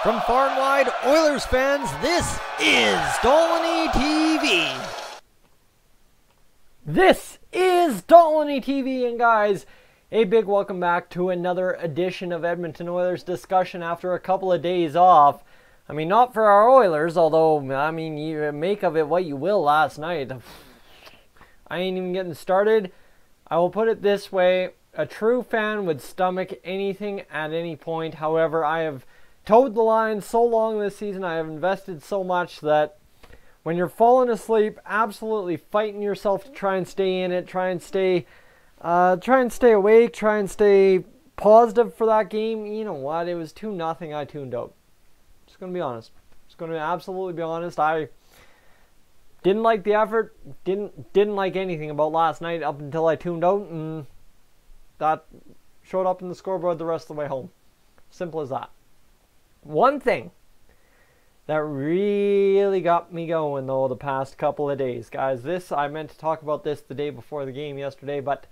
From far and wide, Oilers fans, this is Dolynny TV. This is Dolynny TV, and guys, a big welcome back to another edition of Edmonton Oilers discussion after a couple of days off. I mean, not for our Oilers, although, I mean, you make of it what you will last night. I ain't even getting started. I will put it this way. A true fan would stomach anything at any point. However, I have towed the line so long this season. I have invested so much that when you're falling asleep, absolutely fighting yourself to try and stay in it, try and stay awake, try and stay positive for that game. You know what? It was 2-0. I tuned out. Just gonna be honest. Just gonna absolutely be honest. I didn't like the effort. Didn't like anything about last night up until I tuned out, and that showed up in the scoreboard the rest of the way home. Simple as that. One thing that really got me going, though, the past couple of days, guys, I meant to talk about this the day before the game yesterday, but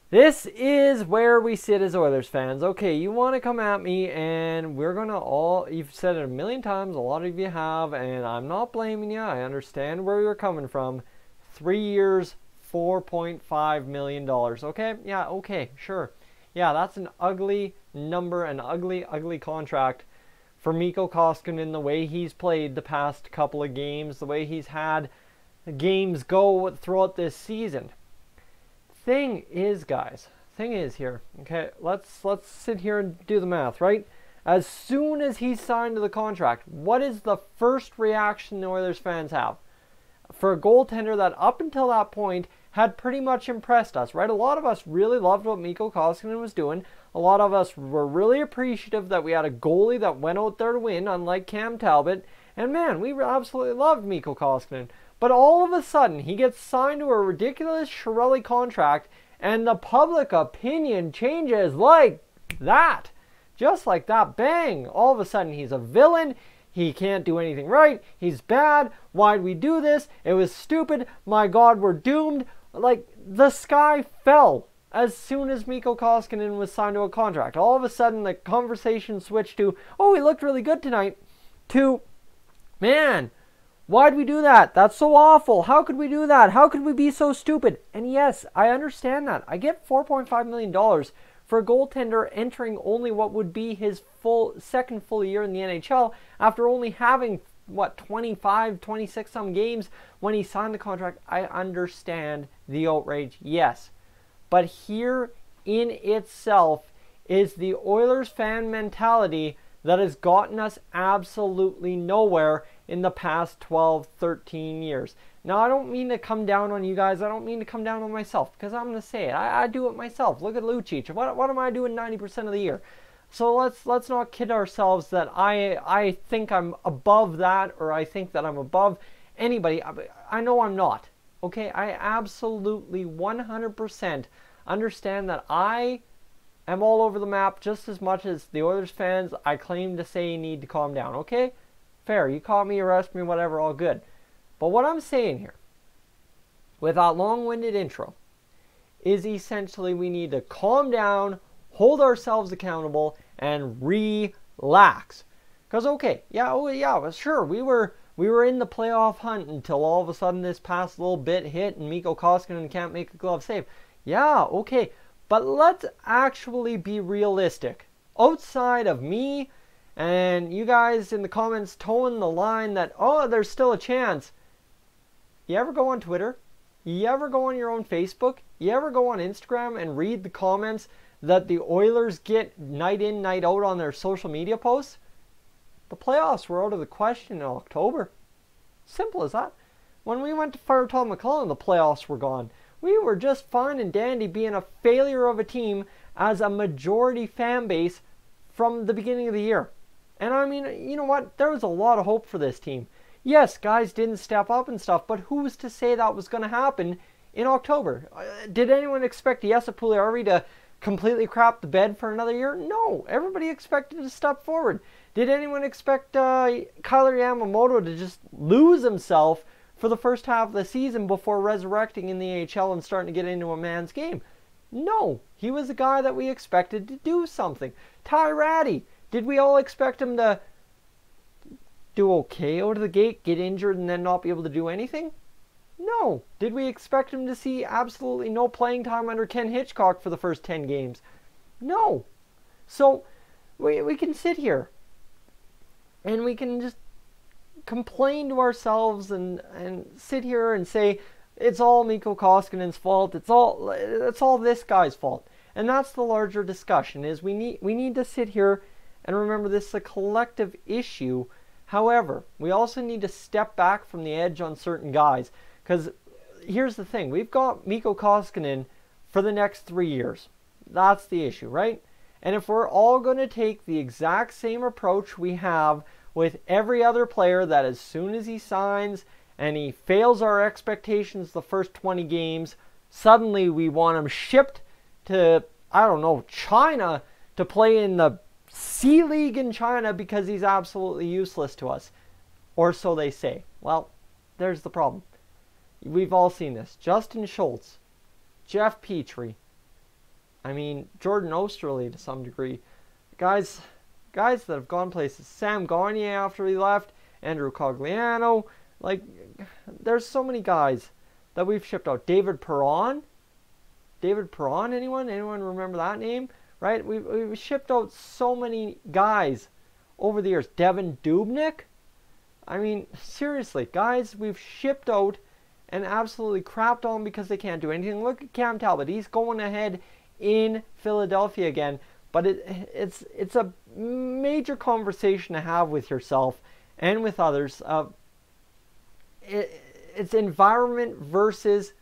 this is where we sit as Oilers fans. Okay, you want to come at me, and we're going to you've said it a million times, a lot of you have, and I'm not blaming you. I understand where you're coming from. 3 years, $4.5 million. Okay? Yeah, okay, sure. Yeah, that's an ugly number, an ugly contract for Mikko Koskinen, the way he's played the past couple of games, the way he's had games go throughout this season. Thing is, guys, here, okay, let's sit here and do the math, right? As soon as he signed the contract, what is the first reaction the Oilers fans have? For a goaltender that up until that point had pretty much impressed us, right? A lot of us really loved what Mikko Koskinen was doing. A lot of us were really appreciative that we had a goalie that went out there to win, unlike Cam Talbot. And man, we absolutely loved Mikko Koskinen. But all of a sudden, he gets signed to a ridiculous Chiarelli contract, and the public opinion changes like that. Just like that, bang! All of a sudden, he's a villain. He can't do anything right. He's bad. Why'd we do this? It was stupid. My God, we're doomed. Like, the sky fell as soon as Mikko Koskinen was signed to a contract. All of a sudden, the conversation switched to, oh, he looked really good tonight, to, man, why'd we do that? That's so awful. How could we do that? How could we be so stupid? And yes, I understand that. I get $4.5 million for a goaltender entering only what would be his second full year in the NHL after only having, 26 some games when he signed the contract. I understand the outrage, yes. But here in itself is the Oilers fan mentality that has gotten us absolutely nowhere in the past 12, 13 years. Now, I don't mean to come down on you guys. I don't mean to come down on myself, because I'm going to say it. I do it myself. Look at Lucic. What am I doing 90% of the year? So let's not kid ourselves that I think I'm above that, or I think that I'm above anybody. I know I'm not. Okay, I absolutely 100% understand that I am all over the map just as much as the Oilers fans I claim to say need to calm down. Okay, fair. You caught me, arrest me, whatever, all good. But what I'm saying here, with that long-winded intro, is essentially we need to calm down, hold ourselves accountable, and relax. Because, okay, yeah, sure, we were in the playoff hunt until all of a sudden this past little bit hit and Mikko Koskinen can't make a glove save. Yeah, okay, but let's actually be realistic. Outside of me and you guys in the comments towing the line that, oh, there's still a chance. You ever go on Twitter? You ever go on your own Facebook? You ever go on Instagram and read the comments that the Oilers get night in, night out on their social media posts? The playoffs were out of the question in October. Simple as that. When we went to fire Todd McClellan, the playoffs were gone. We were just fine and dandy being a failure of a team as a majority fan base from the beginning of the year. And I mean, you know what? There was a lot of hope for this team. Yes, guys didn't step up and stuff, but who was to say that was going to happen in October? Did anyone expect Jesse Puljujärvi to completely crap the bed for another year? No, everybody expected to step forward. Did anyone expect Kailer Yamamoto to just lose himself for the first half of the season before resurrecting in the AHL and starting to get into a man's game? No, he was a guy that we expected to do something. Ty Rattie, did we all expect him to do okay out of the gate, get injured, and then not be able to do anything? No. Did we expect him to see absolutely no playing time under Ken Hitchcock for the first 10 games? No. So we can sit here and we can just complain to ourselves and sit here and say it's all Mikko Koskinen's fault. It's all this guy's fault. And that's the larger discussion, is we need to sit here and remember this is a collective issue. However, we also need to step back from the edge on certain guys, because here's the thing. We've got Mikko Koskinen for the next 3 years. That's the issue, right? And if we're all going to take the exact same approach we have with every other player, that as soon as he signs and he fails our expectations the first 20 games, suddenly we want him shipped to, I don't know, China to play in the C League in China because he's absolutely useless to us. Or so they say. Well, there's the problem. We've all seen this. Justin Schultz, Jeff Petrie, Jordan Osterley to some degree. Guys that have gone places. Sam Gagner after he left. Andrew Cogliano. There's so many guys that we've shipped out. David Perron. Anyone remember that name? Right? We've shipped out so many guys over the years. Devon Dubnyk. Seriously, guys we've shipped out and absolutely crapped on because they can't do anything. Look at Cam Talbot. He's going ahead in Philadelphia again. But it's a major conversation to have with yourself and with others. It's environment versus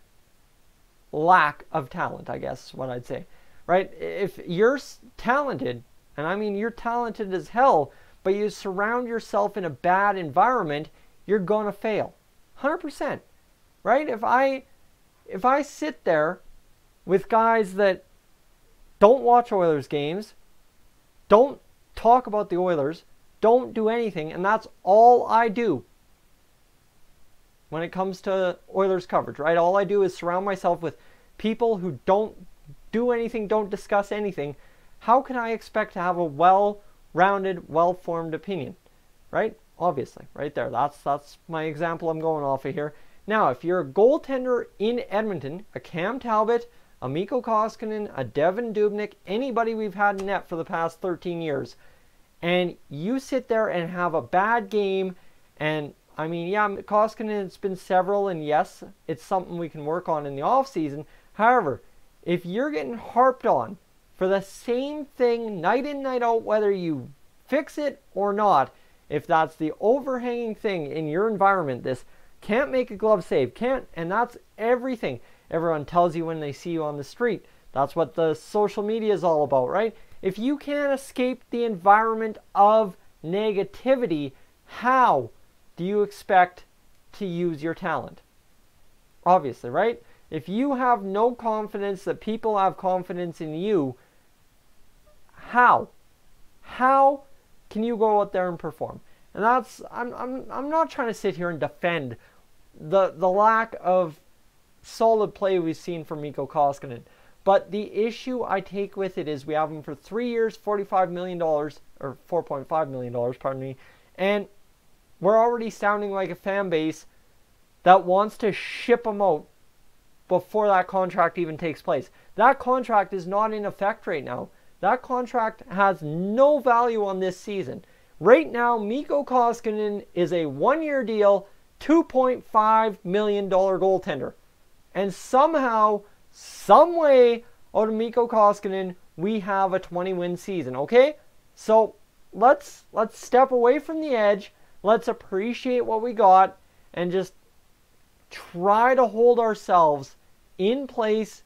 lack of talent, I guess is what I'd say. Right? If you're talented, and you're talented as hell, but you surround yourself in a bad environment, you're going to fail. 100%. Right? If I sit there with guys that don't watch Oilers games, don't talk about the Oilers, don't do anything, and that's all I do when it comes to Oilers coverage, right? All I do is surround myself with people who don't do anything, don't discuss anything. How can I expect to have a well-rounded, well-formed opinion, right? Obviously, right there. That's my example I'm going off of here. Now, if you're a goaltender in Edmonton, a Cam Talbot, a Mikko Koskinen, a Devon Dubnyk, anybody we've had in net for the past 13 years, and you sit there and have a bad game, and Koskinen, it's been several, and yes, it's something we can work on in the off-season. However, if you're getting harped on for the same thing night in, night out, whether you fix it or not, if that's the overhanging thing in your environment, this can't make a glove save, and that's everything everyone tells you when they see you on the street. That's what the social media is all about, right? If you can't escape the environment of negativity, how do you expect to use your talent? Obviously, right? If you have no confidence that people have confidence in you, how can you go out there and perform? And that's, I'm not trying to sit here and defend the lack of solid play we've seen from Mikko Koskinen. But the issue I take with it is we have him for 3 years, $45 million, or $4.5 million, pardon me, and we're already sounding like a fan base that wants to ship him out before that contract even takes place. That contract is not in effect right now. That contract has no value on this season. Right now, Mikko Koskinen is a 1-year deal, $2.5 million goaltender. And somehow, some way, out of Mikko Koskinen, we have a 20-win season, okay? So, let's step away from the edge. Let's appreciate what we got and just try to hold ourselves in place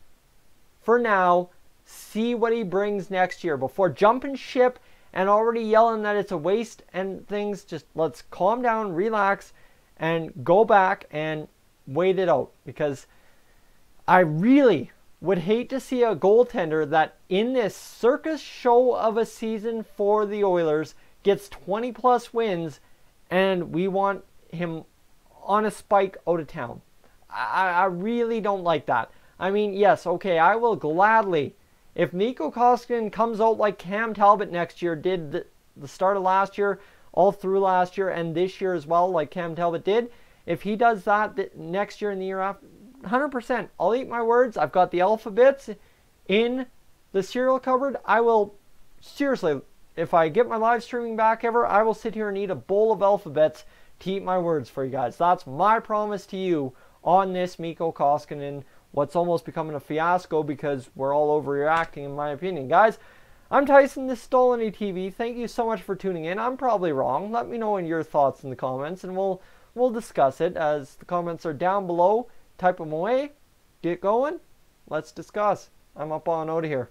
for now. See what he brings next year before jumping ship and already yelling that it's a waste and things. Just let's calm down, relax, and go back and wait it out, because I really would hate to see a goaltender that in this circus show of a season for the Oilers gets 20 plus wins and we want him on a spike out of town. I really don't like that. Yes, okay, I will gladly, if Mikko Koskinen comes out like Cam Talbot next year did the start of last year, all through last year and this year as well, like Cam Talbot did. If he does that next year and the year after, 100%, I'll eat my words. I've got the alphabets in the cereal cupboard. I will, seriously, if I get my live streaming back ever, I will sit here and eat a bowl of alphabets to eat my words for you guys. That's my promise to you on this Mikko Koskinen, what's almost becoming a fiasco because we're all overreacting in my opinion. Guys, I'm Tyson, this is Dolynny TV. Thank you so much for tuning in. I'm probably wrong. Let me know your thoughts in the comments and we'll discuss it as the comments are down below. Type them away. Get going. Let's discuss. I'm up on out of here.